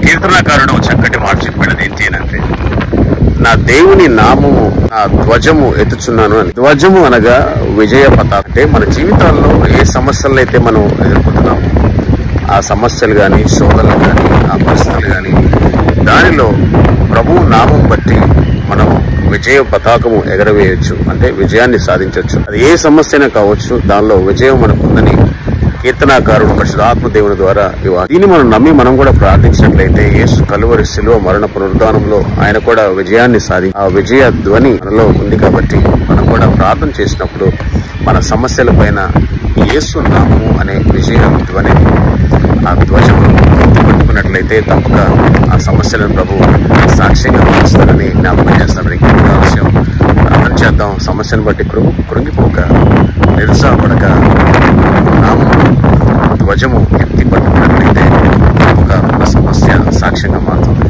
కీర్తనాకారుడు చక్కటి మాట చెప్పాడు. ఏంటి అంటే, నా దేవుని నామము నా ధ్వజము ఎత్తుచున్నాను అని. ధ్వజము అనగా విజయ పతాక. అంటే మన జీవితాల్లో ఏ సమస్యలు అయితే మనం ఎదుర్కొంటున్నాము, ఆ సమస్యలు గాని, శోధనలు గాని, ఆ పరిస్థితులు గాని, దానిలో ప్రభువు నామం బట్టి మనం విజయ పతాకము ఎగరవేయచ్చు. అంటే విజయాన్ని సాధించవచ్చు. అది ఏ సమస్యనే కావచ్చు, దానిలో విజయం మనకుందని కీర్తనాకారుడు పరిశుద్ధాత్మ దేవుని ద్వారా ఇవ్వాలి. దీన్ని మనం నమ్మి మనం కూడా ప్రార్థించినట్లయితే యేసు కలువరి శిలువ మరణ పునరుద్ధానంలో ఆయన కూడా విజయాన్ని ఆ విజయ ధ్వని మనలో ఉంది. కాబట్టి మనం కూడా ప్రార్థన చేసినప్పుడు మన సమస్యల పైన యేసు నామము అనే విజయ ధ్వనిని, ఆ ధ్వజమును పట్టుకున్నట్లయితే తప్పక ఆ సమస్యలను ప్రభు సాక్ష్యంగా మారుస్తారని జ్ఞాపకం చేస్తాను. ఇంకొక విషయం ప్రార్థన చేద్దాం. సమస్యను బట్టి కృంగిపోక, నిరుత్సాహపడక, నామము ధ్వజము ఎత్తి పట్టుకున్నట్లయితే తప్పక మన సమస్య సాక్ష్యంగా మారుతుంది.